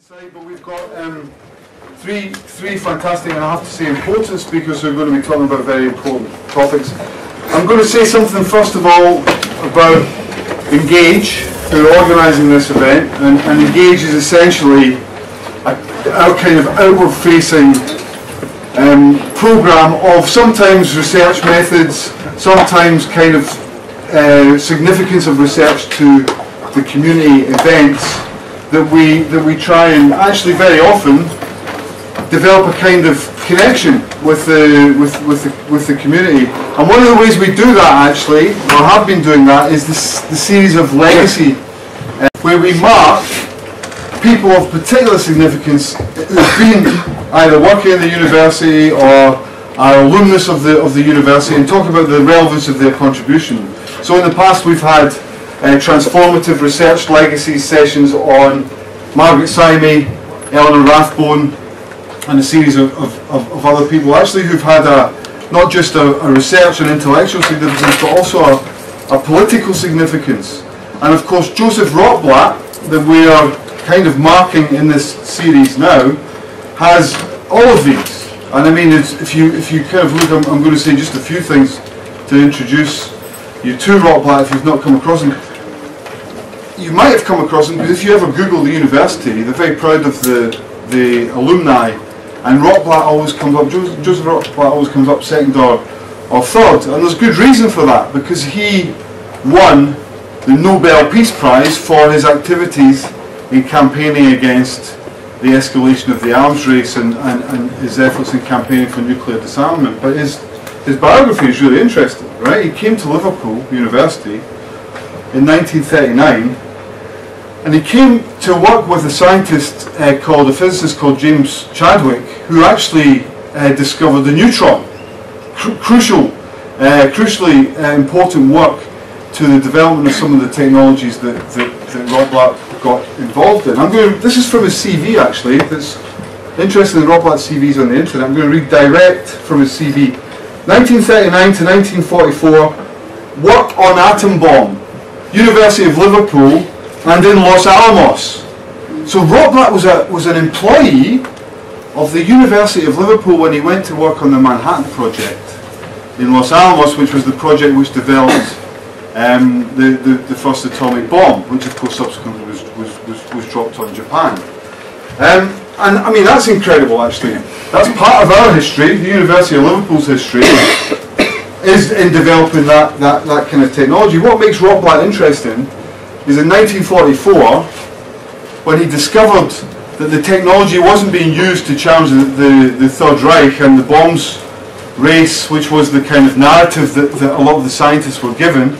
But we've got three fantastic, and I have to say, important speakers who are going to be talking about very important topics. I'm going to say something first of all about Engage, who are organising this event, and Engage is essentially our kind of outward-facing programme of sometimes research methods, sometimes kind of significance of research to the community events that we try and actually very often develop a kind of connection with the community. And one of the ways we do that actually, or have been doing that, is the series of legacy, where we mark people of particular significance who've been either working in the university or are alumnus of the university, and talk about the relevance of their contribution. So in the past we've had transformative research legacy sessions on Margaret Simey, Eleanor Rathbone, and a series of other people actually who've had not just a research and intellectual significance, but also a political significance. And of course Joseph Rotblat, that we are kind of marking in this series now, has all of these. And I mean, if you kind of look, I'm going to say just a few things to introduce you to Rotblat if you've not come across him. You might have come across him because if you ever Google the university, they're very proud of the alumni, and Rotblat always comes up, Joseph Rotblat always comes up second or third, and there's good reason for that, because he won the Nobel Peace Prize for his activities in campaigning against the escalation of the arms race and his efforts in campaigning for nuclear disarmament. But his biography is really interesting, right? He came to Liverpool University in 1939, and he came to work with a scientist a physicist called James Chadwick, who actually discovered the neutron. Crucially important work to the development of some of the technologies that Rotblat got involved in. This is from his CV actually. That's interesting. Rotblat's CV is on the internet. I'm going to read direct from his CV. 1939 to 1944, work on atom bomb, University of Liverpool, and in Los Alamos. So Rotblat was an employee of the University of Liverpool when he went to work on the Manhattan Project in Los Alamos, which was the project which developed the first atomic bomb, which of course subsequently was dropped on Japan. And I mean, that's incredible actually. That's part of our history. The University of Liverpool's history is in developing that kind of technology. What makes Rotblat interesting is in 1944, when he discovered that the technology wasn't being used to challenge the Third Reich and the bombs race, which was the kind of narrative that a lot of the scientists were given.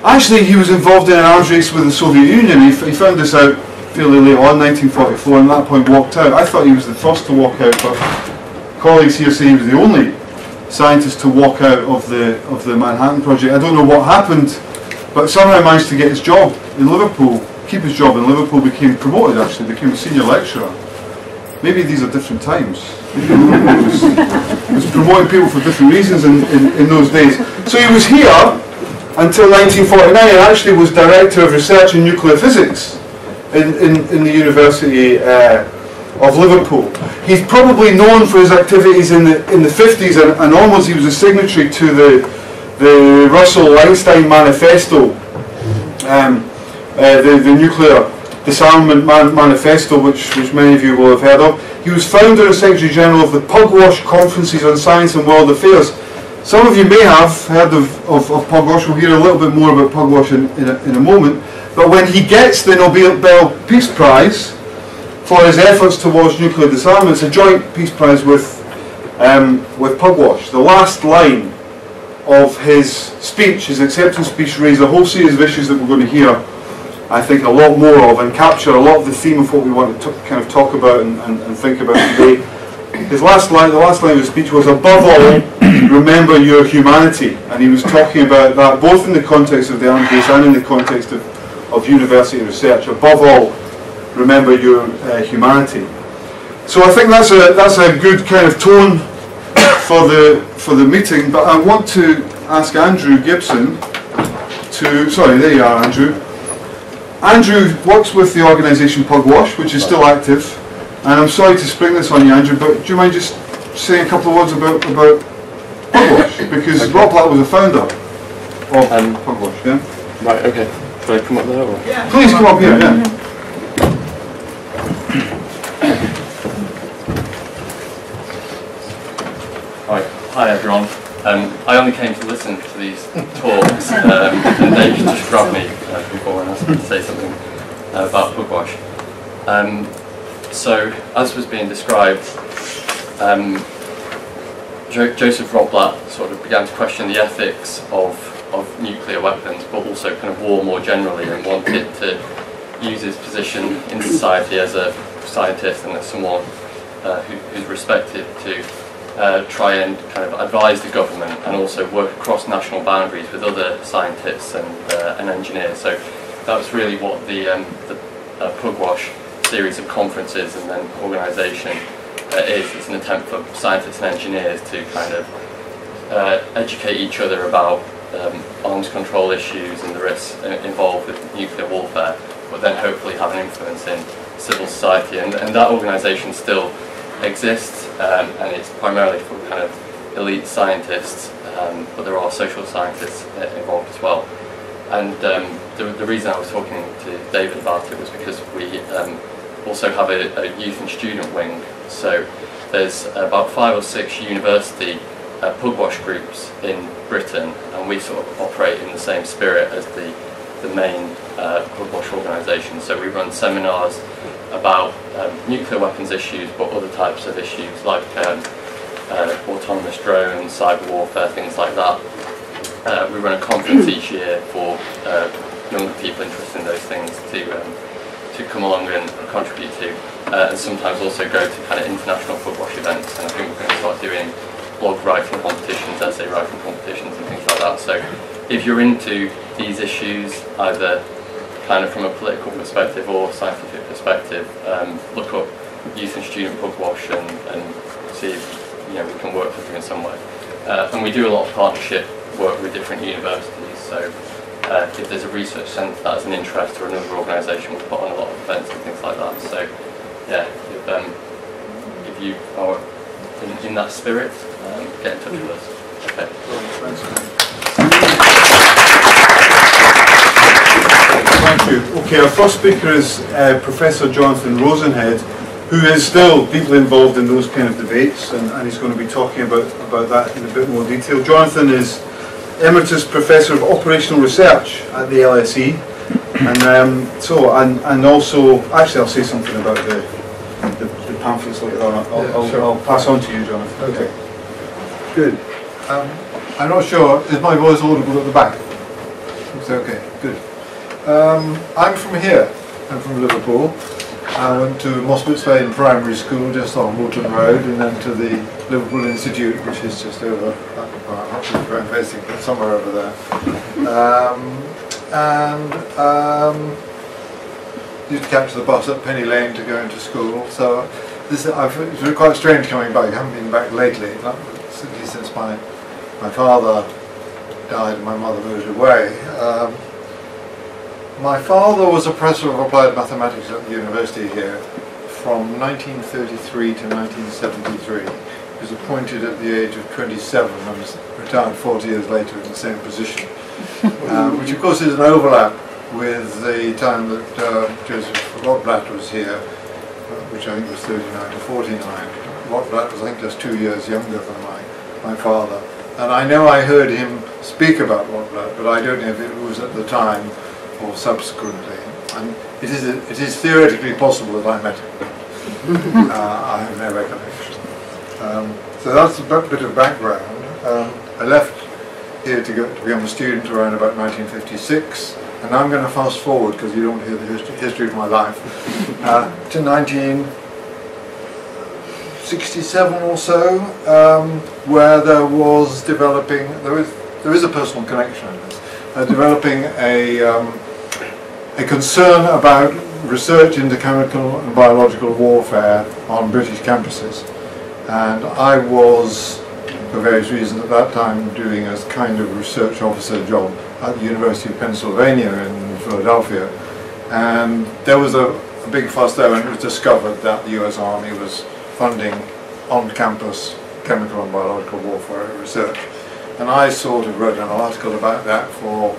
Actually, he was involved in an arms race with the Soviet Union. He found this out fairly late on, 1944, and at that point walked out. I thought he was the first to walk out, but colleagues here say he was the only scientist to walk out of the Manhattan Project. I don't know what happened, but somehow he managed to get his job in Liverpool, keep his job in Liverpool, became promoted actually, became a senior lecturer. Maybe these are different times. It was promoting people for different reasons in those days. So he was here until 1949 and actually was Director of Research in Nuclear Physics in the University of Liverpool. He's probably known for his activities in the 50s and onwards. He was a signatory to the Russell-Einstein Manifesto, the Nuclear Disarmament Manifesto, which many of you will have heard of. He was founder and Secretary General of the Pugwash Conferences on Science and World Affairs. Some of you may have heard of Pugwash. We'll hear a little bit more about Pugwash in a moment. But when he gets the Nobel Peace Prize for his efforts towards nuclear disarmament, it's a joint Peace Prize with Pugwash. The last line of his speech, his acceptance speech, raised a whole series of issues that we're going to hear, I think, a lot more of, and capture a lot of the theme of what we want to kind of talk about and think about today. The last line of his speech was, above all, remember your humanity. And he was talking about that both in the context of the arms race and in the context of university research. Above all, remember your humanity. So I think that's a good kind of tone for the meeting. But I want to ask Andrew Gibson to, sorry, there you are, Andrew, Andrew works with the organisation Pugwash, which is still active, and I'm sorry to spring this on you, Andrew, but do you mind just saying a couple of words about Pugwash? Because Rob Blatt was a founder of Pugwash, yeah? Right, okay. Should I come up there? Or? Yeah. Please come up here, yeah. Hi everyone. I only came to listen to these talks, and David just grabbed me before and asked me to say something about Pugwash. So, as was being described, Joseph Rob Blatt sort of began to question the ethics of nuclear weapons, but also kind of war more generally, and wanted to use his position in society as a scientist and as someone who's respected to try and kind of advise the government and also work across national boundaries with other scientists and engineers. So that was really what the Pugwash series of conferences and then organisation is. It's an attempt for scientists and engineers to kind of educate each other about arms control issues and the risks involved with nuclear warfare, but then hopefully have an influence in civil society. And that organisation still exists, and it's primarily for kind of elite scientists, but there are social scientists involved as well. And the reason I was talking to David about it was because we also have a youth and student wing. So there's about 5 or 6 university Pugwash groups in Britain, and we sort of operate in the same spirit as the main Pugwash organisation. So we run seminars about nuclear weapons issues, but other types of issues like autonomous drones, cyber warfare, things like that. We run a conference each year for younger people interested in those things to come along and contribute to, and sometimes also go to kind of international Pugwash events. And I think we're going to start doing blog writing competitions, essay writing competitions and things like that. So if you're into these issues, either kind of from a political perspective or scientific perspective, look up Youth and Student Pugwash and see if we can work with you in some way. And we do a lot of partnership work with different universities, so if there's a research centre that has an interest or another organisation, we'll put on a lot of events and things like that. So yeah, if you are in that spirit, get in touch with us. Okay. Thank you. Okay, our first speaker is Professor Jonathan Rosenhead, who is still deeply involved in those kind of debates, and he's going to be talking about that in a bit more detail. Jonathan is Emeritus Professor of Operational Research at the LSE, and also, actually I'll say something about the pamphlets later on. I'll pass on to you, Jonathan. Okay. Good. I'm not sure, is my voice audible at the back? It's okay, good. I'm from here, I'm from Liverpool. I went to Mospitz Lane Primary School just on Woolton Road, and then to the Liverpool Institute, which is just over, I'm facing somewhere over there. Used to catch the bus at Penny Lane to go into school, so it's been quite strange coming back. I haven't been back lately, certainly since my father died and my mother moved away. My father was a professor of applied mathematics at the university here from 1933 to 1973. He was appointed at the age of 27 and was retired 40 years later in the same position, which of course is an overlap with the time that Joseph Rob Blatt was here, which I think was 39 to 49. Rob Blatt was, I think, just 2 years younger than my father. And I know I heard him speak about Rob Blatt, but I don't know if it was at the time or subsequently. And it is theoretically possible that I met him. I have no recollection. So that's a bit of background. I left here to become a student around about 1956, and now I'm going to fast forward because you don't hear the history of my life to 1967 or so, where there was developing. There is a personal connection in this. Developing a concern about research into chemical and biological warfare on British campuses, and I was, for various reasons at that time, doing a kind of research officer job at the University of Pennsylvania in Philadelphia, And there was a big fuss there when it was discovered that the US Army was funding on-campus chemical and biological warfare research. And I sort of wrote an article about that for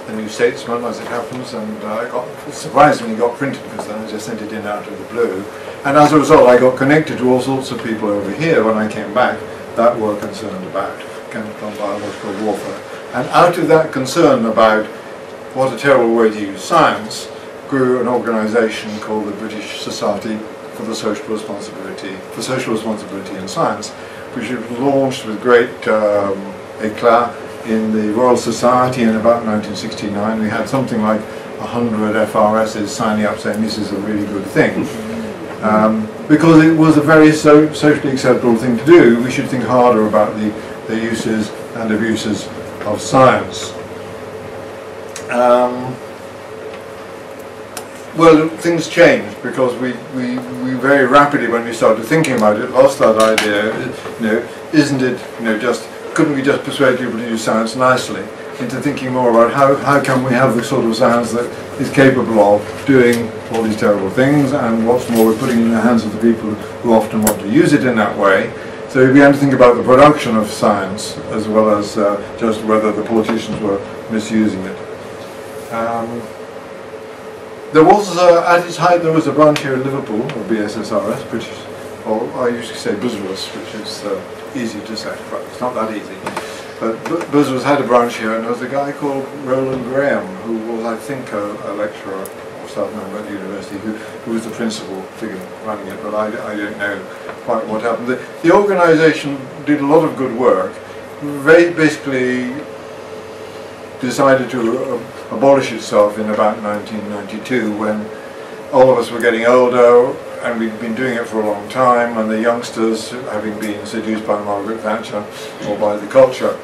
the New Statesman, as it happens, and I surprisingly got printed, because then I just sent it in out of the blue. And as a result, I got connected to all sorts of people over here when I came back that were concerned about chemical and biological warfare. And out of that concern about what a terrible way to use science, grew an organisation called the British Society for Social Responsibility in Science, which was launched with great eclat in the Royal Society in about 1969. We had something like 100 FRSs signing up saying this is a really good thing. Because it was a very socially acceptable thing to do. We should think harder about the uses and abuses of science. Well, things changed because we very rapidly, when we started thinking about it, lost that idea. Isn't it, couldn't we just persuade people to use science nicely, into thinking more about how can we have the sort of science that is capable of doing all these terrible things, and what's more, we're putting it in the hands of the people who often want to use it in that way. So we began to think about the production of science as well as just whether the politicians were misusing it. There was, at its height, there was a branch here in Liverpool, or BSSRS, British, or I used to say BSRS, which is easy to say, but it's not that easy. But BSRS had a branch here, and there was a guy called Roland Graham, who was, I think, a lecturer or staff member at the university, who was the principal figure running it, but I don't know quite what happened. The organisation did a lot of good work, basically decided to abolish itself in about 1992, when all of us were getting older and we'd been doing it for a long time, and the youngsters, having been seduced by Margaret Thatcher or by the culture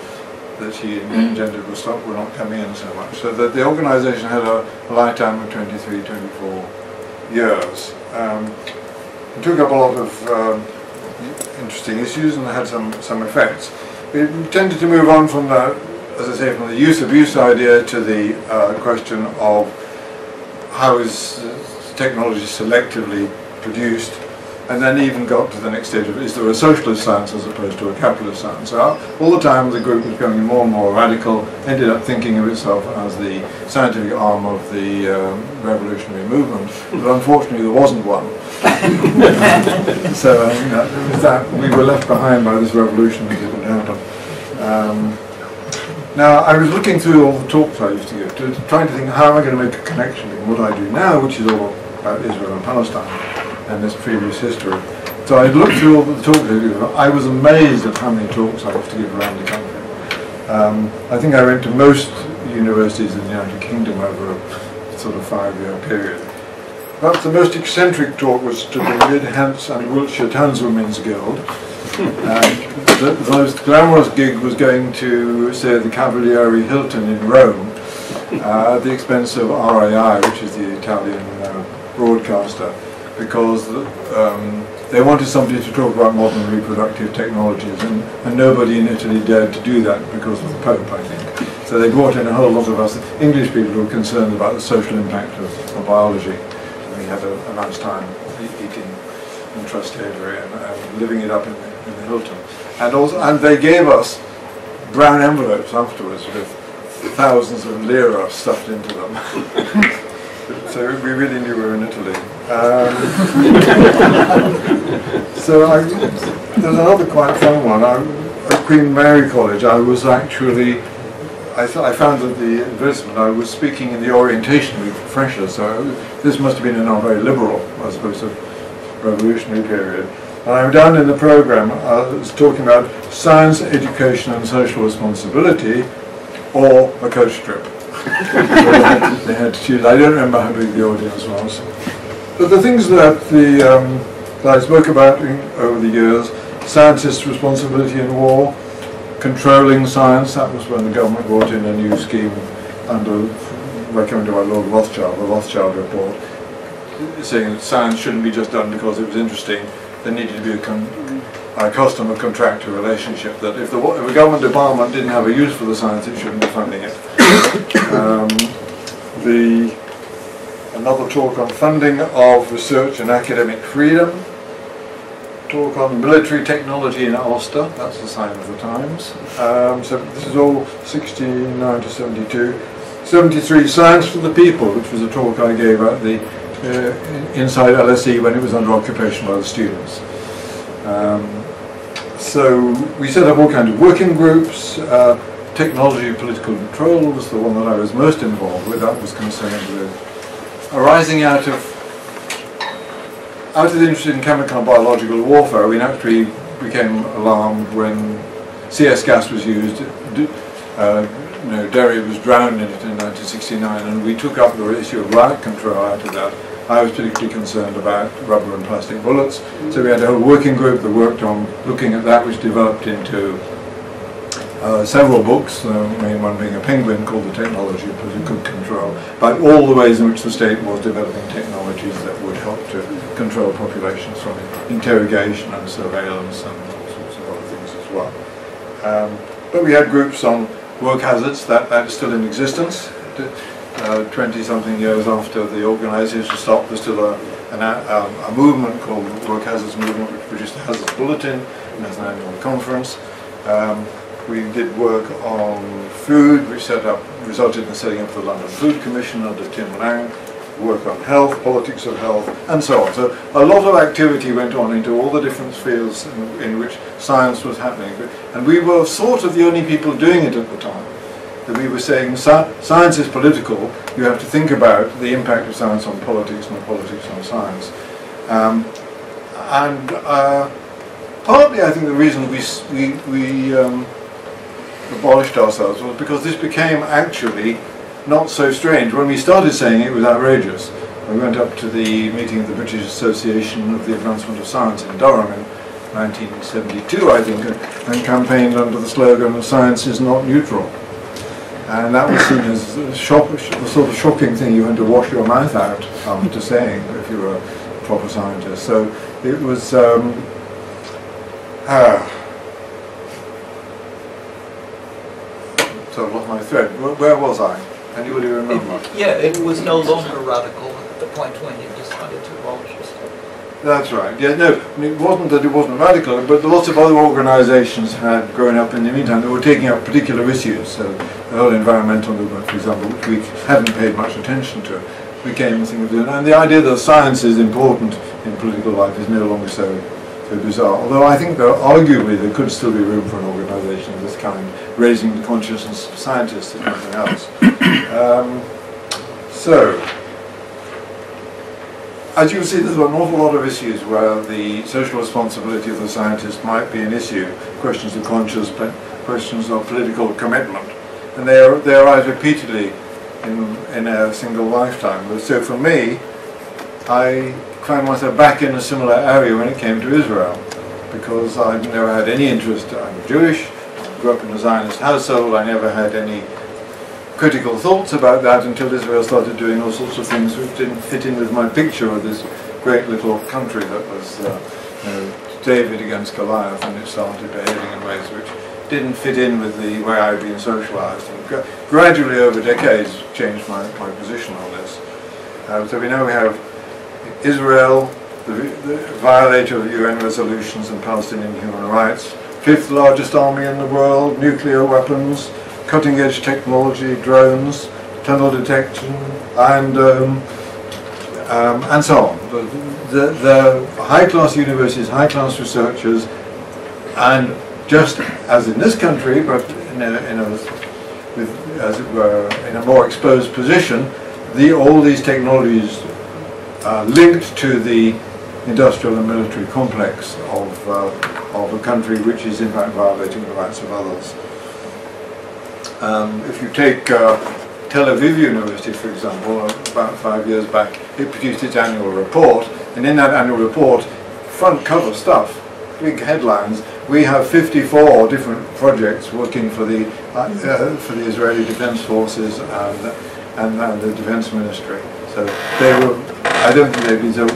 that she engendered, were not coming in so much. So that the organisation had a lifetime of 23, 24 years. It took up a lot of interesting issues and had some effects. We tended to move on from that, as I say, from the use-abuse idea to the question of how is technology selectively produced, and then even got to the next stage of, is there a socialist science as opposed to a capitalist science? So all the time the group was becoming more and more radical, ended up thinking of itself as the scientific arm of the revolutionary movement, but unfortunately there wasn't one. So it was that we were left behind by this revolution that didn't happen. Now, I was looking through all the talks I used to give, trying to think how am I going to make a connection in what I do now, which is all about Israel and Palestine and this previous history. So I looked through all the talks I give. I was amazed at how many talks I used to give around the country. I think I went to most universities in the United Kingdom over a sort of 5-year period. Perhaps the most eccentric talk was to the Mid-Hants and Wiltshire Townswomen's Guild. The most glamorous gig was going to, say, the Cavaliere Hilton in Rome, at the expense of RAI, which is the Italian broadcaster, because they wanted somebody to talk about modern reproductive technologies, and nobody in Italy dared to do that because of the Pope, I think. So they brought in a whole lot of us English people who were concerned about the social impact of biology. And we had a nice time eating in Trastevere and living it up in the Hilton. And they gave us brown envelopes afterwards with thousands of lira stuffed into them. So we really knew we were in Italy. There's another quite fun one. At Queen Mary College, I was actually, I found that the advertisement, I was speaking in the orientation week for freshers, so this must have been in our very liberal, as opposed to revolutionary period. And I'm down in the programme, I was talking about science, education and social responsibility, or a coach trip. They had to choose. I don't remember how big the audience was. But the things that that I spoke about over the years, scientists' responsibility in war, controlling science, that was when the government brought in a new scheme recommended by Lord Rothschild, the Rothschild report, saying that science shouldn't be just done because it was interesting. There needed to be a customer-contractor relationship, that if a government department didn't have a use for the science, it shouldn't be funding it. another talk on funding of research and academic freedom, talk on military technology in Ulster, that's the sign of the times. So this is all 69 to 72. 73, Science for the People, which was a talk I gave at the inside LSE when it was under occupation by the students. So we set up all kinds of working groups. Technology and political control was the one that I was most involved with. That was concerned with arising out of the interest in chemical and biological warfare. We naturally became alarmed when CS gas was used. Derry was drowned in it in 1969, and we took up the issue of riot control after that. I was particularly concerned about rubber and plastic bullets, so we had a whole working group that worked on looking at that, which developed into several books, the main one being a penguin called The Technology of Political Control, about all the ways in which the state was developing technologies that would help to control populations, from interrogation and surveillance and all sorts of other things as well. But we had groups on work hazards, that is still in existence. 20-something years after the organisation stopped, there's still a movement called the Work Hazards Movement, which produced the Hazards Bulletin and has an annual conference. We did work on food, which resulted in the setting up of the London Food Commission under Tim Lang, work on health, politics of health, and so on. So a lot of activity went on into all the different fields in which science was happening. And we were sort of the only people doing it at the time. That we were saying science is political, you have to think about the impact of science on politics and politics on science. Partly I think the reason we abolished ourselves was because this became actually not so strange. When we started saying it was outrageous. We went up to the meeting of the British Association of the Advancement of Science in Durham in 1972, I think, and campaigned under the slogan of "Science is not neutral." And that was seen as the sort of shocking thing you had to wash your mouth out after saying if you were a proper scientist. So it was so I lost my thread. Where was I? Anybody remember? It was no longer radical at the point when you decided to abolish it. That's right. Yeah, no, it wasn't that it wasn't radical, but lots of other organisations had grown up in the meantime that were taking up particular issues. So the whole environmental movement, for example, which we hadn't paid much attention to, became a thing of doing. And the idea that science is important in political life is no longer so bizarre. Although I think that arguably there could still be room for an organisation of this kind, raising the consciousness of scientists if nothing else. As you can see, there's an awful lot of issues where the social responsibility of the scientist might be an issue. Questions of conscience, questions of political commitment. And they arise repeatedly in a single lifetime. So for me, I found myself back in a similar area when it came to Israel, because I've never had any interest. I'm Jewish, grew up in a Zionist household, I never had any critical thoughts about that until Israel started doing all sorts of things which didn't fit in with my picture of this great little country that was David against Goliath, and it started behaving in ways which didn't fit in with the way I'd been socialised, and gradually over decades changed my position on this. So we know we have Israel, the violator of UN resolutions and Palestinian human rights, 5th largest army in the world, nuclear weapons, cutting-edge technology, drones, tunnel detection, Iron Dome, and so on. The high-class universities, high-class researchers, and just as in this country, but as it were, in a more exposed position, all these technologies are linked to the industrial and military complex of a country which is in fact violating the rights of others. If you take Tel Aviv University, for example, about 5 years back, it produced its annual report, and in that annual report, front cover stuff, big headlines, we have 54 different projects working for the Israeli Defense Forces and the Defense Ministry. So they were, I don't think they'd be so,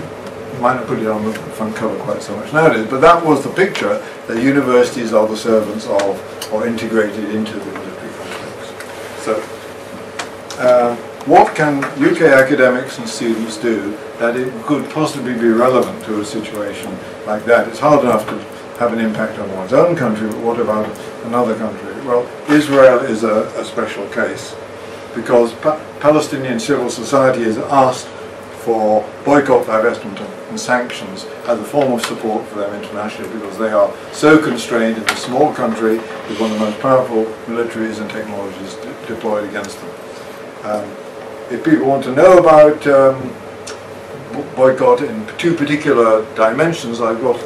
might not put it on the front cover quite so much nowadays, but that was the picture that universities are the servants of or integrated into the military complex. So what can UK academics and students do that it could possibly be relevant to a situation like that? It's hard enough to have an impact on one's own country, but what about another country? Well, Israel is a special case because Palestinian civil society has asked for boycott, divestment and sanctions as a form of support for them internationally because they are so constrained in a small country with one of the most powerful militaries and technologies deployed against them. If people want to know about boycott in two particular dimensions, I've got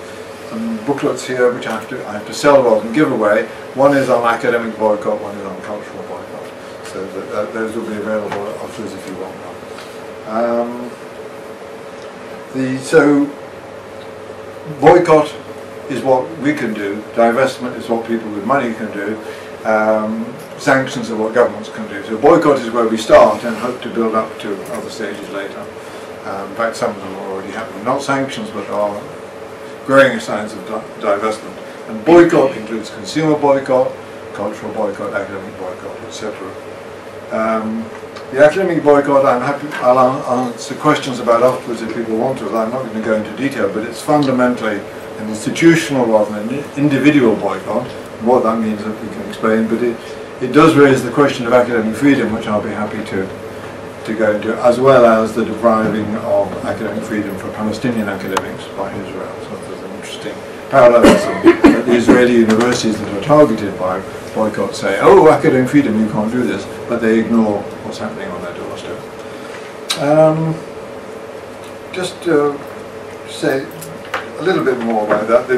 some booklets here which I have to sell rather than give away. One is on academic boycott, one is on cultural boycott. So those will be available afterwards if you want them. So boycott is what we can do, divestment is what people with money can do, sanctions are what governments can do. So boycott is where we start and hope to build up to other stages later. In fact, some of them are already happening. Not sanctions, but are growing signs of divestment. And boycott includes consumer boycott, cultural boycott, academic boycott, etc. The academic boycott, I'll answer questions about afterwards if people want to. I'm not going to go into detail, but it's fundamentally an institutional rather than an individual boycott. What that means that we can explain, but it does raise the question of academic freedom, which I'll be happy to go into, as well as the depriving of academic freedom for Palestinian academics by Israel. So there's an interesting parallelism that the Israeli universities that are targeted by boycott say, oh, academic freedom, you can't do this, but they ignore what's happening on their doorstep. Just to say a little bit more about that.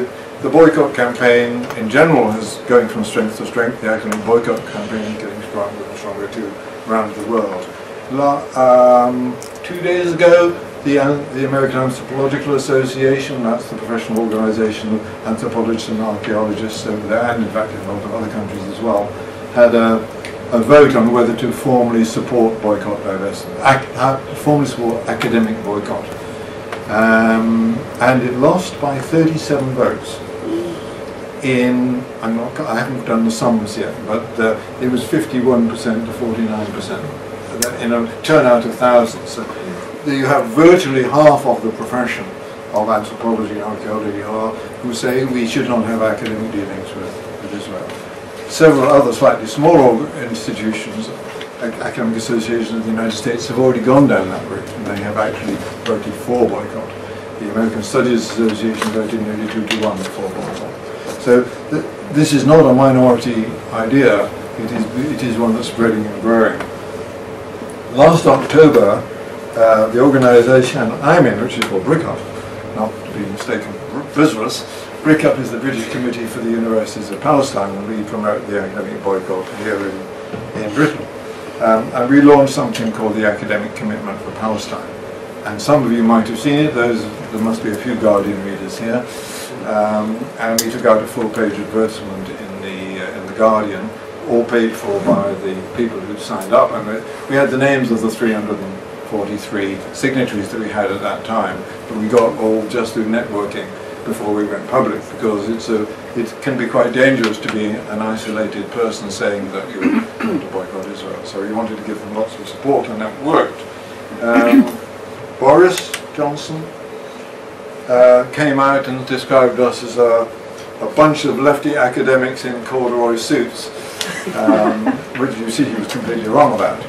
The boycott campaign in general is going from strength to strength. The academic boycott campaign is getting stronger and stronger too around the world. 2 days ago, the American Anthropological Association, that's the professional organisation of anthropologists and archaeologists over there, and in fact in a lot of other countries as well, had a vote on whether to formally support boycott divestment, formally support academic boycott. And it lost by 37 votes. I haven't done the sums yet, but it was 51% to 49% in a turnout of thousands. So you have virtually half of the profession of anthropology and archaeology who say we should not have academic dealings with Israel. Several other slightly smaller institutions, academic associations in the United States, have already gone down that route, and they have actually voted for boycott. The American Studies Association voted nearly 2-1 for boycott. So this is not a minority idea, it is one that's spreading and growing. Last October, the organisation I'm in, which is called BRICUP, not to be mistaken BISRUS, BRICUP is the British Committee for the Universities of Palestine, and we promote the academic boycott here in Britain. And we launched something called the Academic Commitment for Palestine. And some of you might have seen it, there must be a few Guardian readers here. And we took out a full-page advertisement in the Guardian, all paid for by the people who signed up, and we had the names of the 343 signatories that we had at that time, but we got all just through networking before we went public, because it can be quite dangerous to be an isolated person saying that you want to boycott Israel. So we wanted to give them lots of support, and that worked. Boris Johnson came out and described us as a bunch of lefty academics in corduroy suits, which you see he was completely wrong about.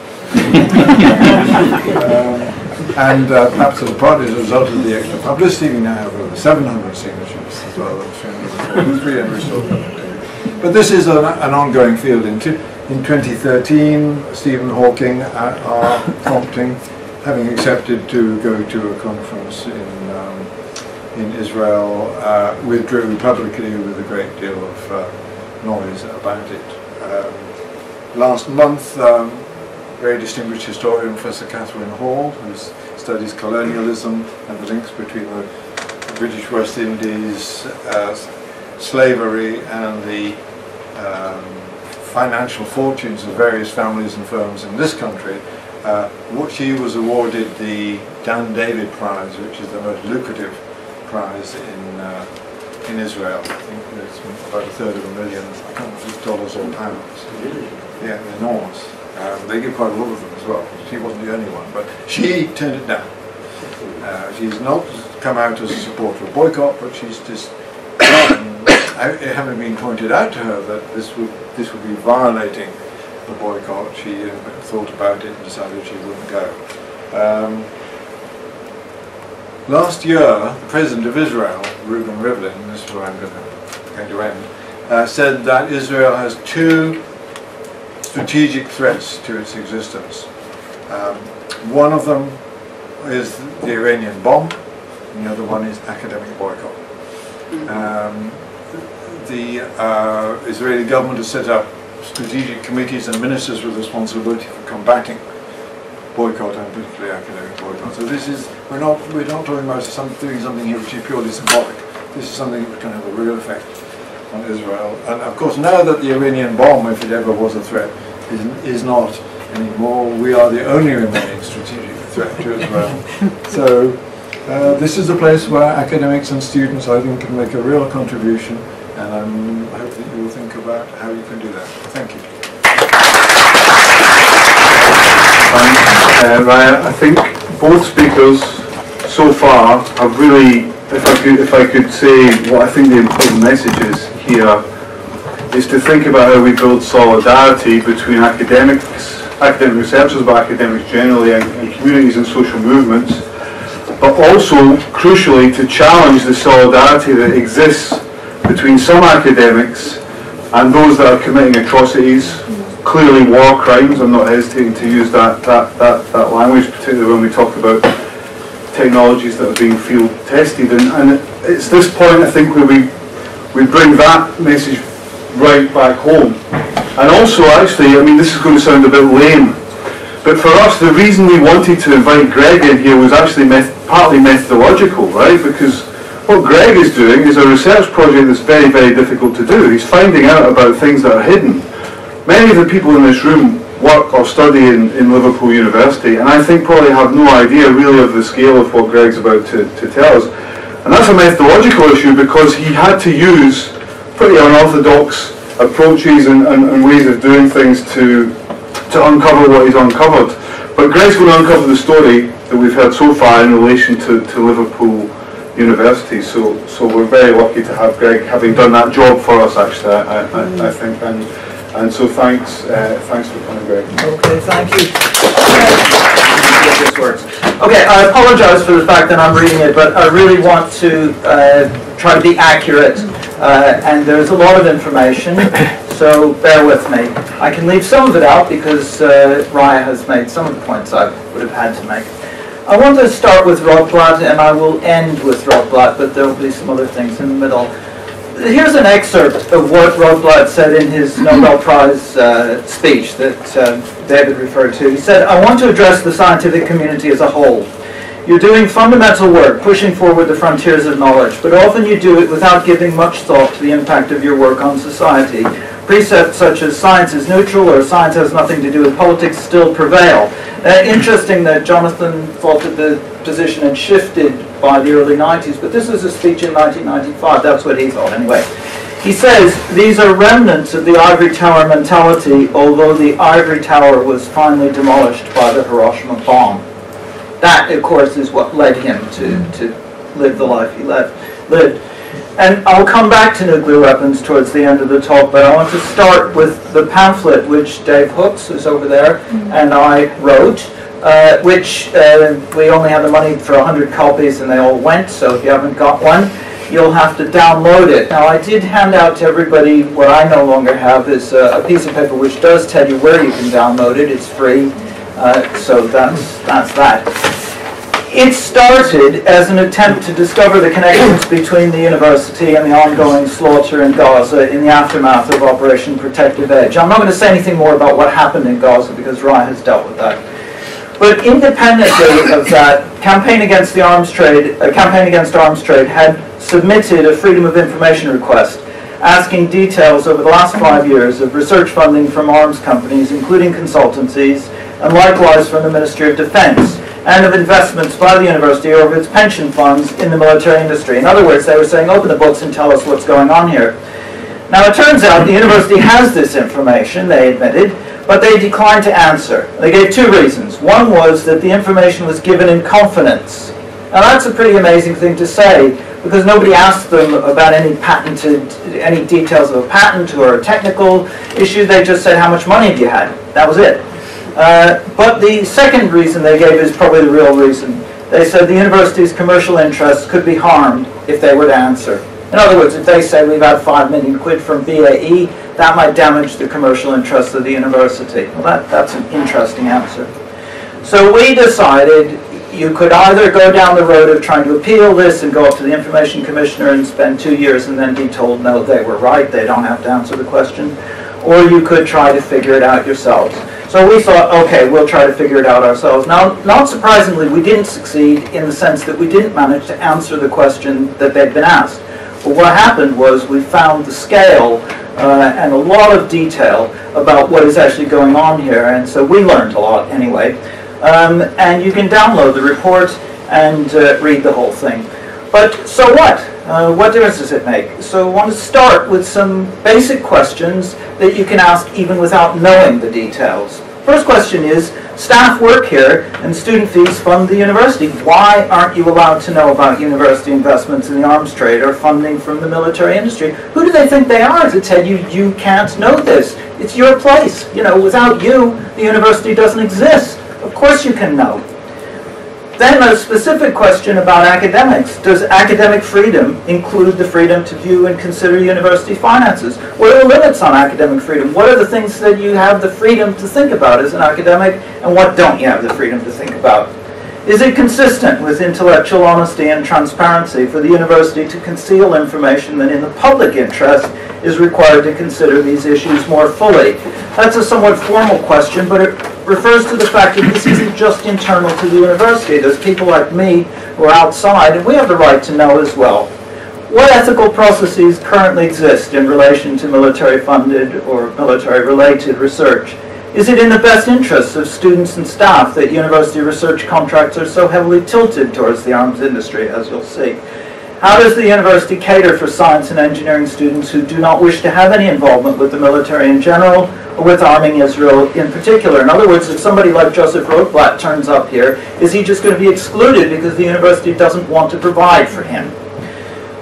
And perhaps as part as a result of the extra publicity, we now have over 700 signatures as well as 343, and we're still coming. But this is an ongoing field. In 2013, Stephen Hawking, at our prompting, having accepted to go to a conference in Israel, withdrew publicly with a great deal of noise about it. Last month, very distinguished historian, Professor Catherine Hall, who studies colonialism and the links between the British West Indies, slavery, and the financial fortunes of various families and firms in this country. She was awarded the Dan David Prize, which is the most lucrative prize in Israel. I think it's about $1/3 million, I can't remember if it's dollars or pounds. Yeah, enormous. They give quite a lot of them. as well. She wasn't the only one, but she turned it down. She's not come out as a supporter of boycott, but she's just, having been pointed out to her that this would be violating the boycott, she thought about it and decided she wouldn't go. Last year, the President of Israel, Reuven Rivlin, and this is where I'm going to end, said that Israel has two strategic threats to its existence. One of them is the Iranian bomb, and the other one is academic boycott. The Israeli government has set up strategic committees and ministers with responsibility for combating boycott, and particularly academic boycott. So this is, we're not talking about doing something here which is purely symbolic. This is something that can have a real effect on Israel. And of course, now that the Iranian bomb, if it ever was a threat, is not anymore, we are the only remaining strategic threat to Israel. So this is a place where academics and students, I think, can make a real contribution, and I hope that you will think about how you can do that. Thank you. Ryan, I think both speakers so far have really, if I could say what I think the important message is here, is to think about how we build solidarity between academic researchers, but academics generally, and communities and social movements, but also, crucially, to challenge the solidarity that exists between some academics and those that are committing atrocities, clearly war crimes. I'm not hesitating to use that language, particularly when we talk about technologies that are being field tested. And it's this point, I think, where we bring that message right back home. And also, actually, I mean, this is going to sound a bit lame, but for us, the reason we wanted to invite Greg in here was actually partly methodological, right? Because what Greg is doing is a research project that's very, very difficult to do. He's finding out about things that are hidden. Many of the people in this room work or study in Liverpool University, and I think probably have no idea really of the scale of what Greg's about to tell us. And that's a methodological issue, because he had to use pretty unorthodox approaches and ways of doing things to uncover what he's uncovered. But Greg's going to uncover the story that we've heard so far in relation to Liverpool University. So we're very lucky to have Greg having done that job for us, actually, I think. And so thanks for coming, Greg. Okay, thank you. This works. Okay, I apologize for the fact that I'm reading it, but I really want to try to be accurate, and there's a lot of information, so bear with me. I can leave some of it out because Raya has made some of the points I would have had to make. I want to start with Rotblat, and I will end with Rotblat, but there will be some other things in the middle. Here's an excerpt of what Rotblat said in his Nobel Prize speech that David referred to. He said, "I want to address the scientific community as a whole. You're doing fundamental work, pushing forward the frontiers of knowledge, but often you do it without giving much thought to the impact of your work on society. Precepts such as science is neutral or science has nothing to do with politics still prevail." Interesting that Jonathan thought that the position had shifted by the early 90s, but this was a speech in 1995, that's what he thought anyway. He says, "These are remnants of the ivory tower mentality, although the ivory tower was finally demolished by the Hiroshima bomb." That, of course, is what led him to live the life he lived. And I'll come back to nuclear weapons towards the end of the talk, but I want to start with the pamphlet which Dave Hooks, who's over there, and I wrote, which we only had the money for 100 copies and they all went, so if you haven't got one, you'll have to download it. Now, I did hand out to everybody what I no longer have is a piece of paper which does tell you where you can download it. It's free, so that's that. It started as an attempt to discover the connections between the university and the ongoing slaughter in Gaza in the aftermath of Operation Protective Edge. I'm not going to say anything more about what happened in Gaza because Raya has dealt with that. But independently of that, Campaign Against Arms Trade had submitted a Freedom of Information request asking details over the last 5 years of research funding from arms companies, including consultancies, and likewise from the Ministry of Defense, and of investments by the university or of its pension funds in the military industry. In other words, they were saying, open the books and tell us what's going on here. Now, it turns out the university has this information, they admitted, But they declined to answer. They gave two reasons. One was that the information was given in confidence. Now that's a pretty amazing thing to say, because nobody asked them about any details of a patent or a technical issue. They just said how much money have you had. That was it. But the second reason they gave is probably the real reason. They said the university's commercial interests could be harmed if they were to answer. In other words, if they say we've had 5 million quid from BAE, that might damage the commercial interests of the university. Well, that's an interesting answer. So we decided you could either go down the road of trying to appeal this and go up to the Information Commissioner and spend 2 years and then be told, no, they were right, they don't have to answer the question, or you could try to figure it out yourselves. So we thought, okay, we'll try to figure it out ourselves. Now, not surprisingly, we didn't succeed in the sense that we didn't manage to answer the question that they'd been asked. But what happened was we found the scale and a lot of detail about what is actually going on here, and so we learned a lot anyway. And you can download the report and read the whole thing. But so what? What difference does it make? So I want to start with some basic questions that you can ask even without knowing the details. First question is, staff work here and student fees fund the university. Why aren't you allowed to know about university investments in the arms trade or funding from the military industry? Who do they think they are to tell you you can't know this? It's your place. You know, without you, the university doesn't exist. Of course you can know. Then a specific question about academics. Does academic freedom include the freedom to view and consider university finances? What are the limits on academic freedom? What are the things that you have the freedom to think about as an academic, and what don't you have the freedom to think about? Is it consistent with intellectual honesty and transparency for the university to conceal information that in the public interest is required to consider these issues more fully? That's a somewhat formal question, but it refers to the fact that this isn't just internal to the university. There's people like me who are outside, and we have the right to know as well. What ethical processes currently exist in relation to military-funded or military-related research? Is it in the best interests of students and staff that university research contracts are so heavily tilted towards the arms industry, as you'll see? How does the university cater for science and engineering students who do not wish to have any involvement with the military in general, or with arming Israel in particular? In other words, if somebody like Joseph Rotblat turns up here, is he just going to be excluded because the university doesn't want to provide for him?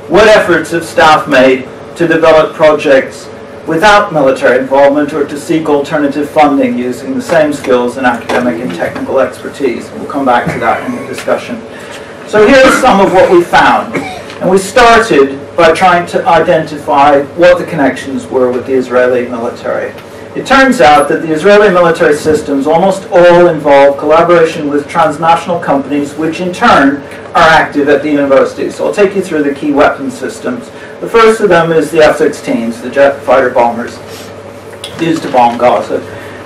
What efforts have staff made to develop projects without military involvement or to seek alternative funding using the same skills and academic and technical expertise? We'll come back to that in the discussion. So here's some of what we found. And we started by trying to identify what the connections were with the Israeli military. It turns out that the Israeli military systems almost all involve collaboration with transnational companies, which in turn are active at the university. So I'll take you through the key weapons systems. The first of them is the F-16s, the jet fighter bombers used to bomb Gaza.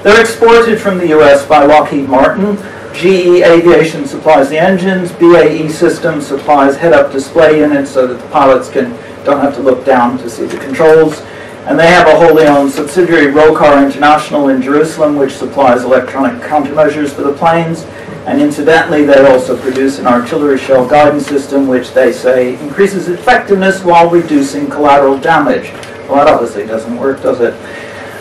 They're exported from the US by Lockheed Martin. GE Aviation supplies the engines. BAE Systems supplies head-up display units so that the pilots don't have to look down to see the controls. And they have a wholly owned subsidiary, Rokar International in Jerusalem, which supplies electronic countermeasures for the planes. And incidentally, they also produce an artillery shell guidance system, which they say increases effectiveness while reducing collateral damage. Well, that obviously doesn't work, does it?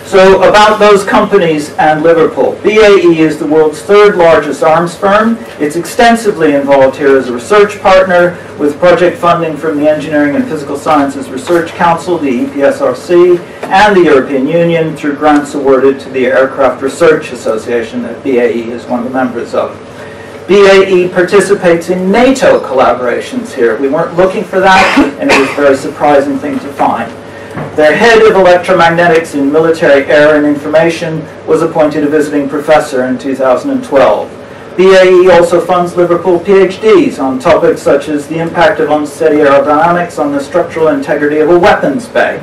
So about those companies and Liverpool. BAE is the world's third largest arms firm. It's extensively involved here as a research partner with project funding from the Engineering and Physical Sciences Research Council, the EPSRC, and the European Union through grants awarded to the Aircraft Research Association that BAE is one of the members of. BAE participates in NATO collaborations here. We weren't looking for that, and it was a very surprising thing to find. Their head of electromagnetics in military air and information was appointed a visiting professor in 2012. BAE also funds Liverpool PhDs on topics such as the impact of unsteady aerodynamics on the structural integrity of a weapons bay.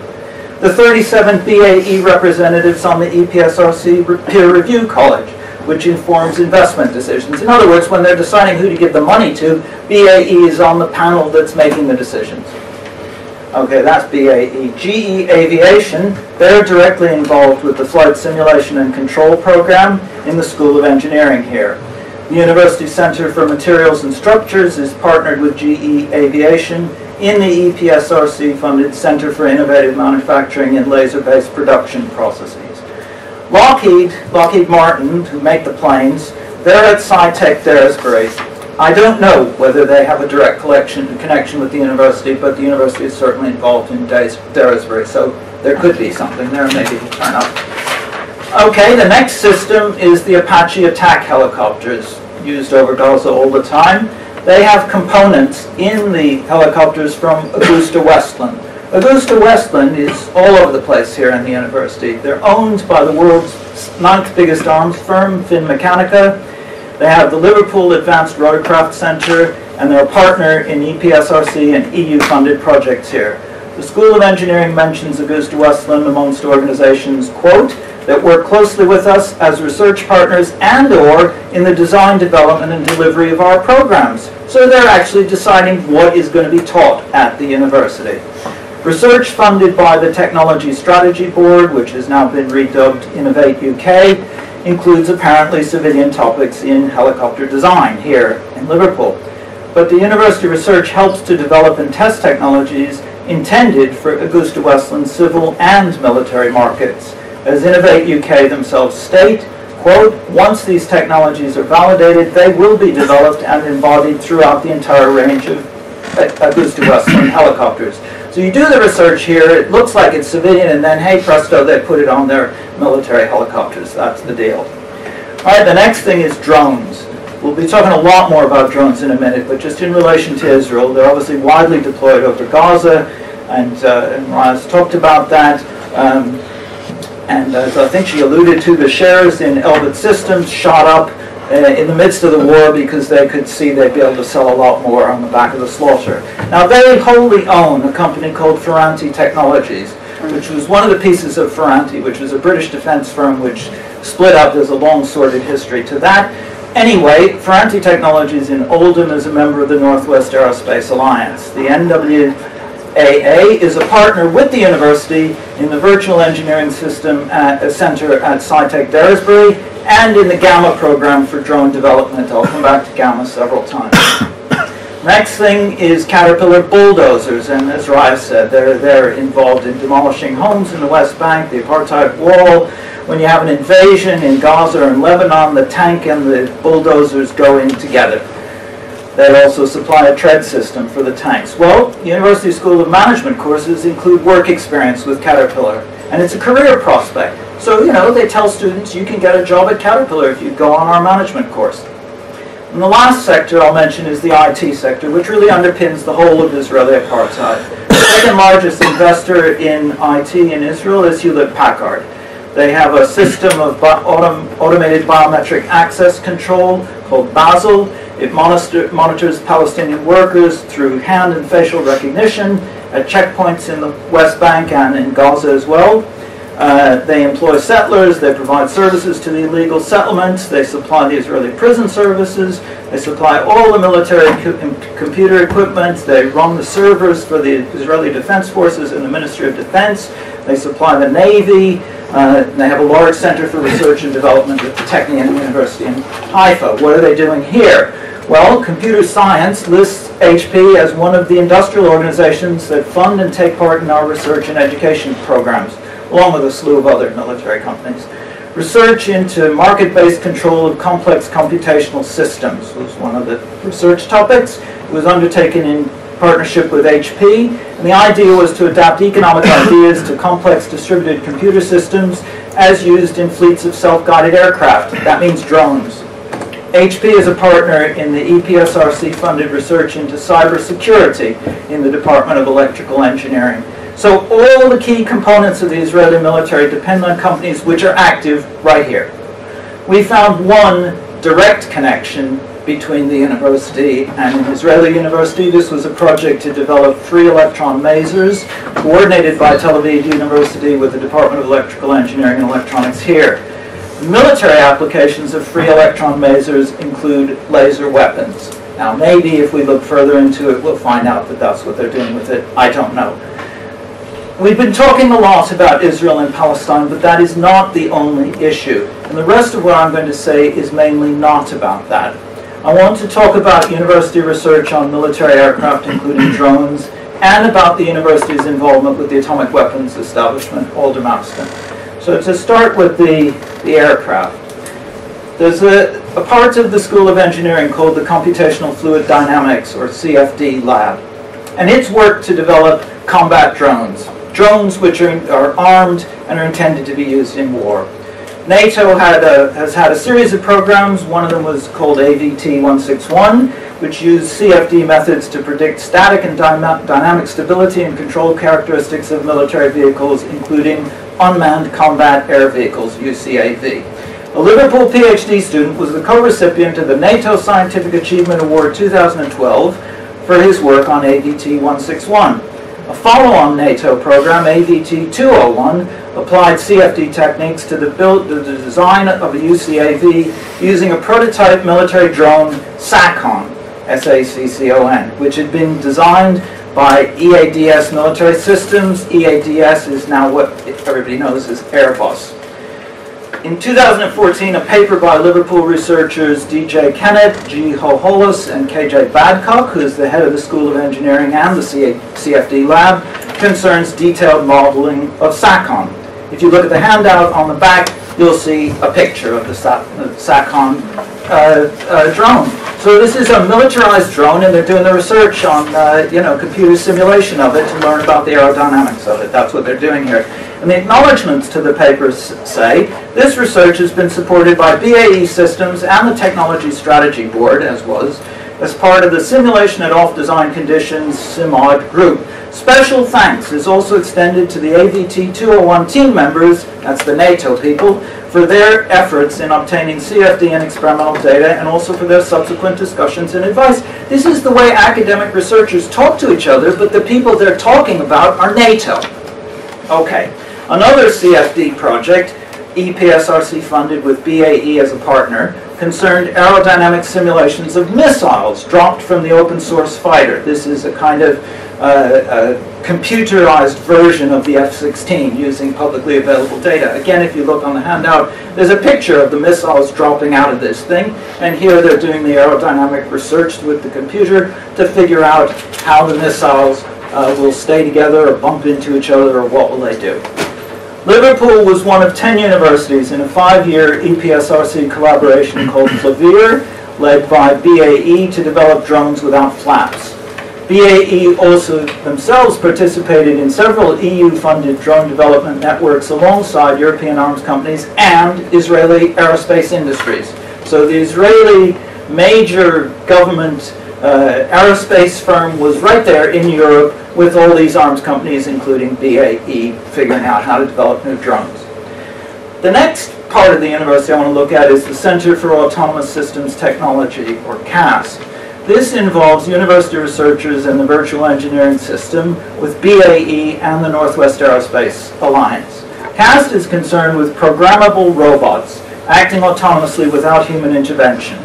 The 37 BAE representatives on the EPSRC Peer Review College, which informs investment decisions. In other words, when they're deciding who to give the money to, BAE is on the panel that's making the decisions. Okay, that's BAE. GE Aviation, they're directly involved with the Flight Simulation and Control program in the School of Engineering here. The University Center for Materials and Structures is partnered with GE Aviation in the EPSRC-funded Center for Innovative Manufacturing and Laser-Based Production Processes. Lockheed Martin, who make the planes, they're at SciTech Daresbury. I don't know whether they have a direct connection with the university, but the university is certainly involved in Daresbury, so there could be something there, maybe it'll turn up. Okay, the next system is the Apache attack helicopters, used over Gaza all the time. They have components in the helicopters from AgustaWestland. AgustaWestland is all over the place here in the university. They're owned by the world's 9th biggest arms firm, Finmeccanica. They have the Liverpool Advanced Rotorcraft Centre, and they're a partner in EPSRC and EU-funded projects here. The School of Engineering mentions AgustaWestland amongst organizations, quote, that work closely with us as research partners and/or in the design, development, and delivery of our programs. So they're actually deciding what is going to be taught at the university. Research funded by the Technology Strategy Board, which has now been redubbed Innovate UK, includes apparently civilian topics in helicopter design here in Liverpool. But the university research helps to develop and test technologies intended for AgustaWestland's civil and military markets. As Innovate UK themselves state, quote, once these technologies are validated, they will be developed and embodied throughout the entire range of AgustaWestland helicopters. So you do the research here, it looks like it's civilian, and then, hey presto, they put it on their military helicopters. That's the deal. All right, the next thing is drones. We'll be talking a lot more about drones in a minute, but just in relation to Israel, they're obviously widely deployed over Gaza, and Mariah's talked about that. And as I think she alluded to, the shares in Elbit Systems shot up in the midst of the war because they could see they'd be able to sell a lot more on the back of the slaughter. Now they wholly own a company called Ferranti Technologies, which was one of the pieces of Ferranti, which was a British defense firm which split up. There's a long sordid history to that. Anyway, Ferranti Technologies in Oldham is a member of the Northwest Aerospace Alliance. The NWAA is a partner with the university in the Virtual Engineering System Center at SciTech Daresbury and in the Gamma program for drone development. I'll come back to Gamma several times. Next thing is Caterpillar bulldozers, and as Raya said, they're involved in demolishing homes in the West Bank, the apartheid wall. When you have an invasion in Gaza and Lebanon, the tank and the bulldozers go in together. They also supply a tread system for the tanks. Well, University School of Management courses include work experience with Caterpillar, and it's a career prospect. So, you know, they tell students you can get a job at Caterpillar if you go on our management course. And the last sector I'll mention is the IT sector, which really underpins the whole of Israeli apartheid. The second largest investor in IT in Israel is Hewlett-Packard. They have a system of automated biometric access control called Basel. It monitors Palestinian workers through hand and facial recognition at checkpoints in the West Bank and in Gaza as well. They employ settlers, they provide services to the illegal settlements, they supply the Israeli prison services, they supply all the military computer equipment, they run the servers for the Israeli Defense Forces and the Ministry of Defense, they supply the Navy, they have a large center for research and development at the Technion University in Haifa. What are they doing here? Well, computer science lists HP as one of the industrial organizations that fund and take part in our research and education programs, along with a slew of other military companies. Research into market-based control of complex computational systems was one of the research topics. It was undertaken in partnership with HP, and the idea was to adapt economic ideas to complex distributed computer systems as used in fleets of self-guided aircraft. That means drones. HP is a partner in the EPSRC-funded research into cybersecurity in the Department of Electrical Engineering. So all the key components of the Israeli military depend on companies which are active right here. We found one direct connection between the university and an Israeli university. This was a project to develop 3 electron masers, coordinated by Tel Aviv University with the Department of Electrical Engineering and Electronics here. Military applications of free electron masers include laser weapons. Now maybe if we look further into it, we'll find out that that's what they're doing with it. I don't know. We've been talking a lot about Israel and Palestine, but that is not the only issue. And the rest of what I'm going to say is mainly not about that. I want to talk about university research on military aircraft, including drones, and about the university's involvement with the atomic weapons establishment, Aldermaston. So to start with the aircraft, there's a part of the School of Engineering called the Computational Fluid Dynamics, or CFD lab. And it's worked to develop combat drones. Drones which are armed and are intended to be used in war. NATO has had a series of programs. One of them was called AVT-161, which used CFD methods to predict static and dynamic stability and control characteristics of military vehicles, including unmanned combat air vehicles, UCAV. A Liverpool PhD student was the co-recipient of the NATO Scientific Achievement Award 2012 for his work on AVT-161. A follow-on NATO program, AVT-201, applied CFD techniques to the design of a UCAV using a prototype military drone, SACCON, S-A-C-C-O-N, which had been designed by EADS Military Systems. EADS is now what everybody knows as Airbus. In 2014, a paper by Liverpool researchers D.J. Kennett, G. Hoholis, and K.J. Badcock, who is the head of the School of Engineering and the CFD lab, concerns detailed modeling of SACCON. If you look at the handout on the back, you'll see a picture of the SACCON drone. So this is a militarized drone, and they're doing the research on computer simulation of it to learn about the aerodynamics of it. That's what they're doing here. And the acknowledgements to the papers say, this research has been supported by BAE Systems and the Technology Strategy Board, as part of the Simulation at Off Design Conditions SIMOD group. Special thanks is also extended to the AVT-201 team members, that's the NATO people, for their efforts in obtaining CFD and experimental data, and also for their subsequent discussions and advice. This is the way academic researchers talk to each other, but the people they're talking about are NATO. Okay. Another CFD project, EPSRC funded with BAE as a partner, concerned aerodynamic simulations of missiles dropped from the open source fighter. This is a kind of computerized version of the F-16 using publicly available data. Again, if you look on the handout, there's a picture of the missiles dropping out of this thing, and here they're doing the aerodynamic research with the computer to figure out how the missiles will stay together or bump into each other, or what will they do. Liverpool was one of 10 universities in a 5-year EPSRC collaboration called FLAVIR, led by BAE to develop drones without flaps. BAE also themselves participated in several EU-funded drone development networks alongside European arms companies and Israeli aerospace industries. So the Israeli major government aerospace firm was right there in Europe with all these arms companies, including BAE, figuring out how to develop new drones. The next part of the university I want to look at is the Center for Autonomous Systems Technology, or CAST. This involves university researchers and the virtual engineering system with BAE and the Northwest Aerospace Alliance. CAST is concerned with programmable robots acting autonomously without human intervention.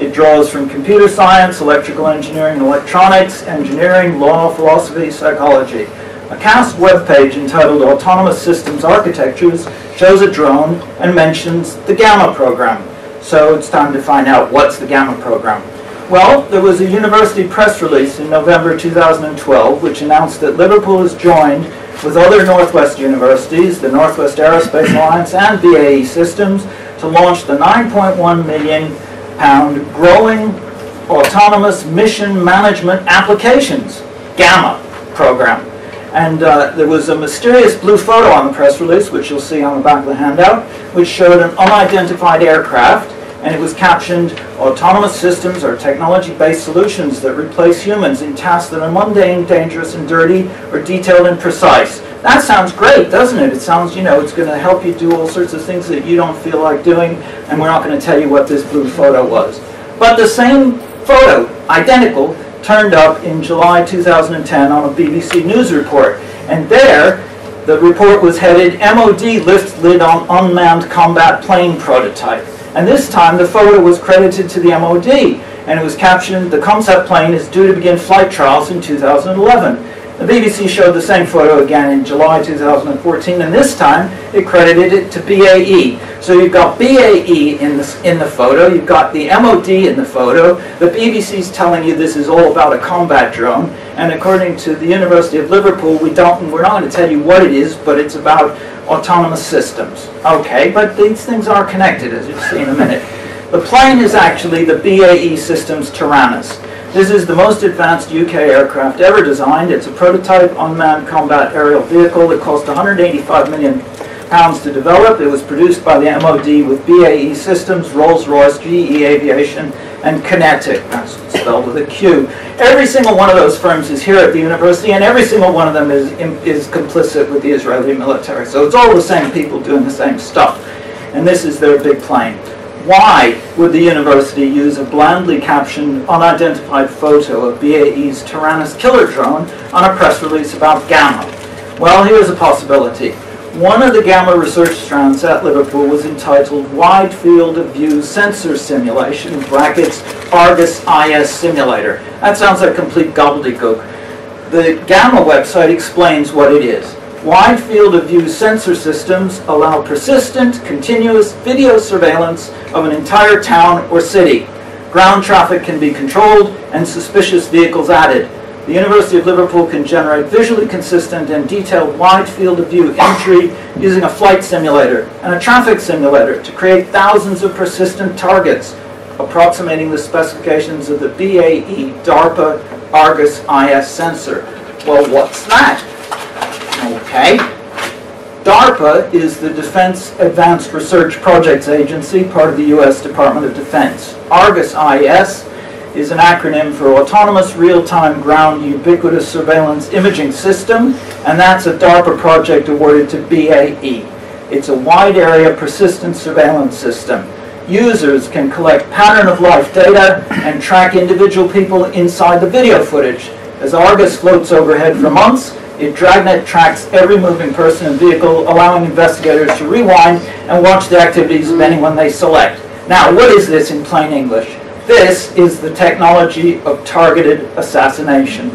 It draws from computer science, electrical engineering, electronics, engineering, law, philosophy, psychology. A CAST webpage entitled Autonomous Systems Architectures shows a drone and mentions the Gamma program. So it's time to find out what's the Gamma program. Well, there was a university press release in November 2012 which announced that Liverpool has joined with other Northwest universities, the Northwest Aerospace Alliance and BAE Systems, to launch the £9.1 million Growing Autonomous Mission Management Applications, Gamma program. And there was a mysterious blue photo on the press release, which you'll see on the back of the handout, which showed an unidentified aircraft, and it was captioned, "Autonomous systems are technology-based solutions that replace humans in tasks that are mundane, dangerous, and dirty, or detailed and precise." That sounds great, doesn't it? It sounds, it's going to help you do all sorts of things that you don't feel like doing, and we're not going to tell you what this blue photo was. But the same photo, identical, turned up in July 2010 on a BBC News report. And there, the report was headed, "MOD lifts lid on unmanned combat plane prototype." And this time, the photo was credited to the MOD, and it was captioned, "The concept plane is due to begin flight trials in 2011. The BBC showed the same photo again in July 2014, and this time it credited it to BAE. So you've got BAE in the photo, you've got the MOD in the photo, the BBC's telling you this is all about a combat drone, and according to the University of Liverpool, we're not going to tell you what it is, but it's about autonomous systems. Okay, but these things are connected, as you'll see in a minute. The plane is actually the BAE Systems Tyrannus. This is the most advanced UK aircraft ever designed. It's a prototype unmanned combat aerial vehicle that cost £185 million to develop. It was produced by the MOD with BAE Systems, Rolls-Royce, GE Aviation, and Kinetic. That's spelled with a Q. Every single one of those firms is here at the university, and every single one of them is complicit with the Israeli military. So it's all the same people doing the same stuff. And this is their big plane. Why would the university use a blandly captioned, unidentified photo of BAE's Tyrannus killer drone on a press release about Gamma? Well, here's a possibility. One of the Gamma research strands at Liverpool was entitled Wide Field of View Sensor Simulation, brackets Argus IS Simulator. That sounds like complete gobbledygook. The Gamma website explains what it is. Wide field of view sensor systems allow persistent, continuous video surveillance of an entire town or city. Ground traffic can be controlled and suspicious vehicles added. The University of Liverpool can generate visually consistent and detailed wide field of view imagery using a flight simulator and a traffic simulator to create thousands of persistent targets, approximating the specifications of the BAE DARPA Argus IS sensor. Well, what's that? Okay. DARPA is the Defense Advanced Research Projects Agency, part of the U.S. Department of Defense. Argus IS is an acronym for Autonomous Real-Time Ground Ubiquitous Surveillance Imaging System, and that's a DARPA project awarded to BAE. It's a wide-area persistent surveillance system. Users can collect pattern-of-life data and track individual people inside the video footage. As Argus floats overhead for months, it dragnet tracks every moving person and vehicle, allowing investigators to rewind and watch the activities of anyone they select. Now, what is this in plain English? This is the technology of targeted assassination,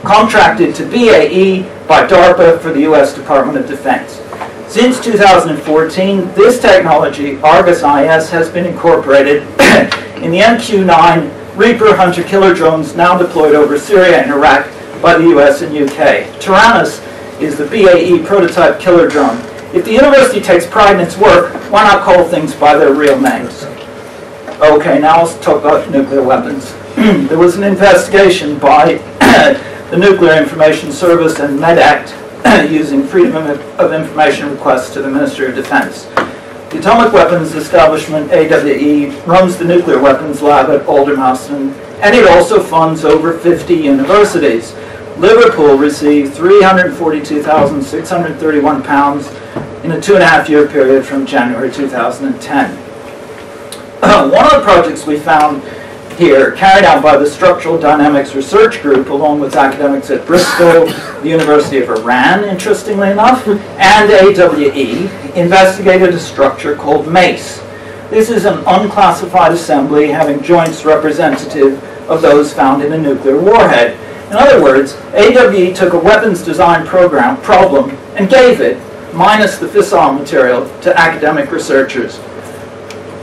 contracted to BAE by DARPA for the U.S. Department of Defense. Since 2014, this technology, Argus IS, has been incorporated in the MQ-9 Reaper hunter-killer drones now deployed over Syria and Iraq by the US and UK. Tyrannus is the BAE prototype killer drone. If the university takes pride in its work, why not call things by their real names? Okay, now let's talk about nuclear weapons. There was an investigation by the Nuclear Information Service and MedAct using Freedom of Information requests to the Ministry of Defense. The Atomic Weapons Establishment, AWE, runs the nuclear weapons lab at Aldermaston, and it also funds over 50 universities. Liverpool received £342,631 in a 2.5-year period from January 2010. One of the projects we found here, carried out by the Structural Dynamics Research Group, along with academics at Bristol, the University of Iran, interestingly enough, and AWE, investigated a structure called MACE. This is an unclassified assembly having joints representative of those found in a nuclear warhead. In other words, AWE took a weapons design problem and gave it, minus the fissile material, to academic researchers.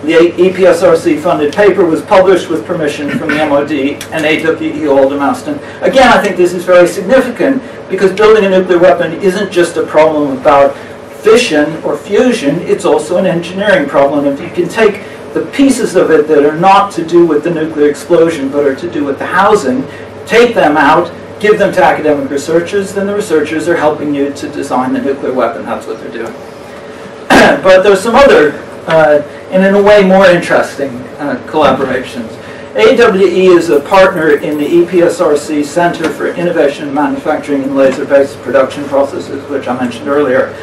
The EPSRC-funded paper was published with permission from the MOD and AWE Aldermaston. Again, I think this is very significant because building a nuclear weapon isn't just a problem about fission or fusion, it's also an engineering problem. If you can take the pieces of it that are not to do with the nuclear explosion but are to do with the housing, take them out, give them to academic researchers, then the researchers are helping you to design the nuclear weapon. That's what they're doing. But there's some other, and in a way more interesting, collaborations. AWE is a partner in the EPSRC Center for Innovation in Manufacturing and Laser-Based Production Processes, which I mentioned earlier.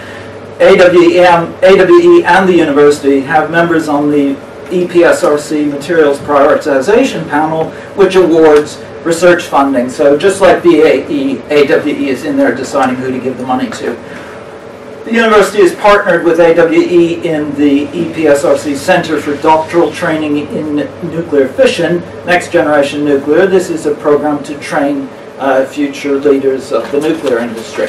AWE and the university have members on the EPSRC Materials Prioritization Panel, which awards research funding. So just like BAE, AWE is in there deciding who to give the money to. The university is partnered with AWE in the EPSRC Center for Doctoral Training in Nuclear Fission, Next Generation Nuclear. This is a program to train future leaders of the nuclear industry.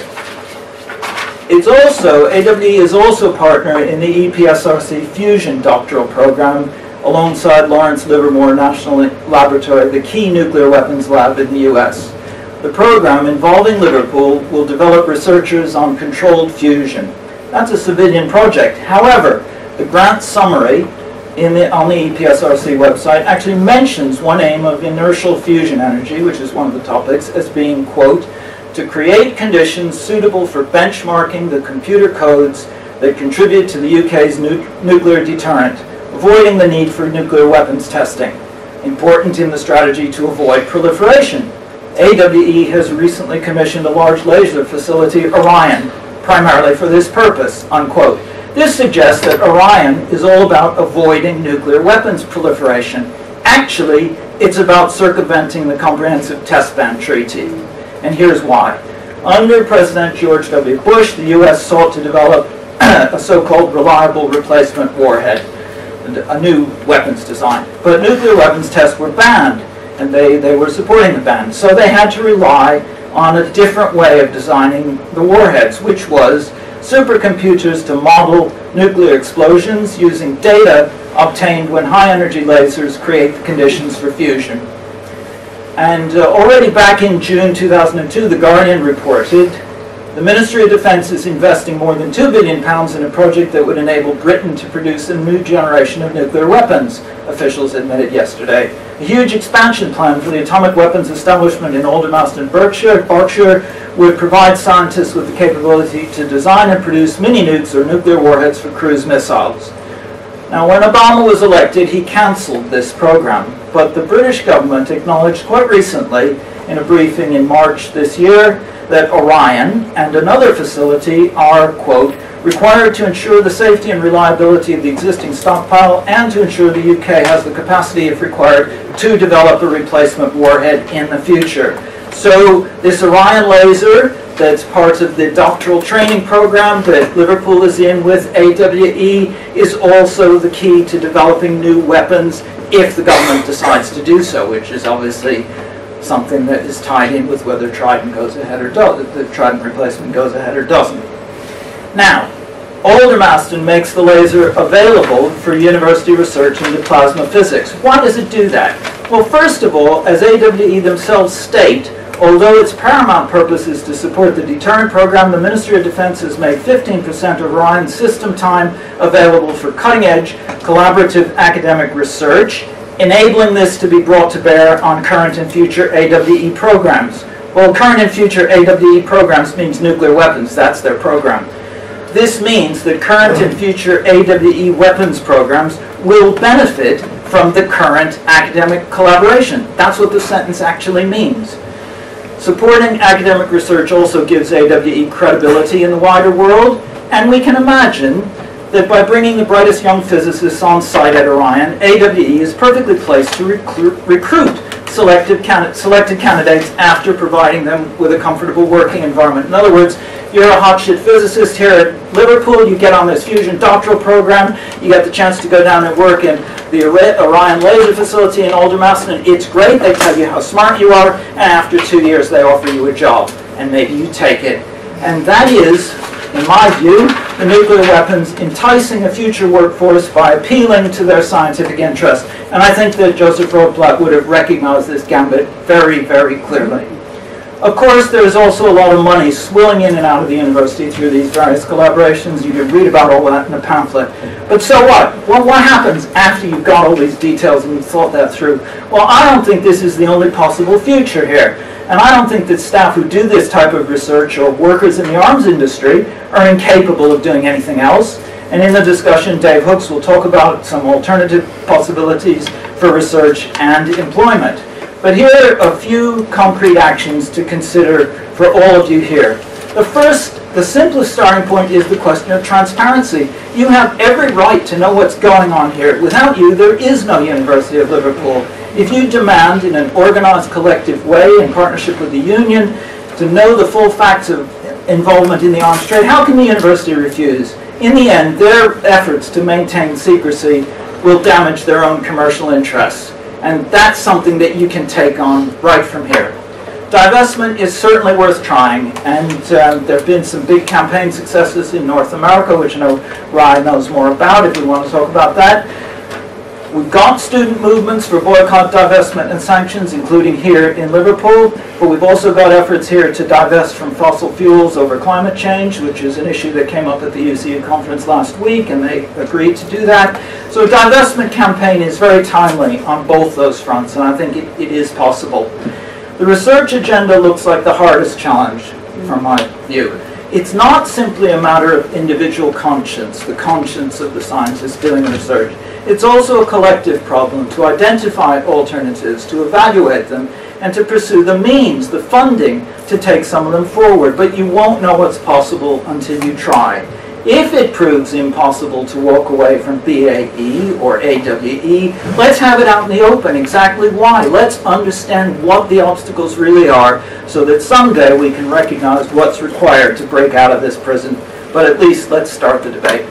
It's also, AWE is also a partner in the EPSRC Fusion doctoral program alongside Lawrence Livermore National Laboratory, the key nuclear weapons lab in the US. The program involving Liverpool will develop researchers on controlled fusion. That's a civilian project. However, the grant summary on the EPSRC website actually mentions one aim of inertial fusion energy, which is one of the topics, as being, quote, to create conditions suitable for benchmarking the computer codes that contribute to the UK's nuclear deterrent, avoiding the need for nuclear weapons testing, important in the strategy to avoid proliferation. AWE has recently commissioned a large laser facility, Orion, primarily for this purpose, unquote. This suggests that Orion is all about avoiding nuclear weapons proliferation. Actually, it's about circumventing the Comprehensive Test Ban Treaty. And here's why. Under President George W. Bush, the US sought to develop a so-called reliable replacement warhead, a new weapons design. But nuclear weapons tests were banned, and they were supporting the ban. So they had to rely on a different way of designing the warheads, which was supercomputers to model nuclear explosions using data obtained when high-energy lasers create the conditions for fusion. And already back in June 2002, The Guardian reported, the Ministry of Defence is investing more than £2 billion in a project that would enable Britain to produce a new generation of nuclear weapons, officials admitted yesterday. A huge expansion plan for the atomic weapons establishment in Aldermaston, Berkshire, would provide scientists with the capability to design and produce mini-nukes or nuclear warheads for cruise missiles. Now, when Obama was elected, he cancelled this program, but the British government acknowledged quite recently in a briefing in March this year that Orion and another facility are, quote, required to ensure the safety and reliability of the existing stockpile and to ensure the UK has the capacity, if required, to develop a replacement warhead in the future. So this Orion laser that's part of the doctoral training program that Liverpool is in with AWE is also the key to developing new weapons if the government decides to do so, which is obviously something that is tied in with whether Trident goes ahead or doesn't, the Trident replacement goes ahead or doesn't. Now, Aldermaston makes the laser available for university research into plasma physics. Why does it do that? Well, first of all, as AWE themselves state, although its paramount purpose is to support the deterrent program, the Ministry of Defence has made 15% of Orion's system time available for cutting-edge collaborative academic research, enabling this to be brought to bear on current and future AWE programs. Well, current and future AWE programs means nuclear weapons. That's their program. This means that current and future AWE weapons programs will benefit from the current academic collaboration. That's what the sentence actually means. Supporting academic research also gives AWE credibility in the wider world, and we can imagine that by bringing the brightest young physicists on site at Orion, AWE is perfectly placed to recruit selected candidates after providing them with a comfortable working environment. In other words, you're a hotshot physicist here at Liverpool, you get on this fusion doctoral program, you get the chance to go down and work in the Orion laser facility in Aldermaston, and it's great, they tell you how smart you are, and after 2 years they offer you a job, and maybe you take it. And that is, in my view, the nuclear weapons enticing a future workforce by appealing to their scientific interest. And I think that Joseph Rotblat would have recognized this gambit very, very clearly. Of course, there's also a lot of money swilling in and out of the university through these various collaborations. You can read about all that in a pamphlet. But so what? Well, what happens after you've got all these details and you've thought that through? Well, I don't think this is the only possible future here. And I don't think that staff who do this type of research or workers in the arms industry are incapable of doing anything else. And in the discussion, Dave Hooks will talk about some alternative possibilities for research and employment. But here are a few concrete actions to consider for all of you here. The first, the simplest starting point is the question of transparency. You have every right to know what's going on here. Without you, there is no University of Liverpool. If you demand in an organized collective way in partnership with the union to know the full facts of involvement in the arms trade, how can the university refuse? In the end, their efforts to maintain secrecy will damage their own commercial interests. And that's something that you can take on right from here. Divestment is certainly worth trying, and there have been some big campaign successes in North America, which I know Ryan knows more about if we want to talk about that. We've got student movements for boycott, divestment and sanctions, including here in Liverpool, but we've also got efforts here to divest from fossil fuels over climate change, which is an issue that came up at the UCU conference last week, and they agreed to do that. So a divestment campaign is very timely on both those fronts, and I think it is possible. The research agenda looks like the hardest challenge from my view. It's not simply a matter of individual conscience, the conscience of the scientists doing research. It's also a collective problem to identify alternatives, to evaluate them, and to pursue the means, the funding, to take some of them forward. But you won't know what's possible until you try. If it proves impossible to walk away from BAE or AWE, let's have it out in the open, exactly why. Let's understand what the obstacles really are so that someday we can recognize what's required to break out of this prison. But at least let's start the debate.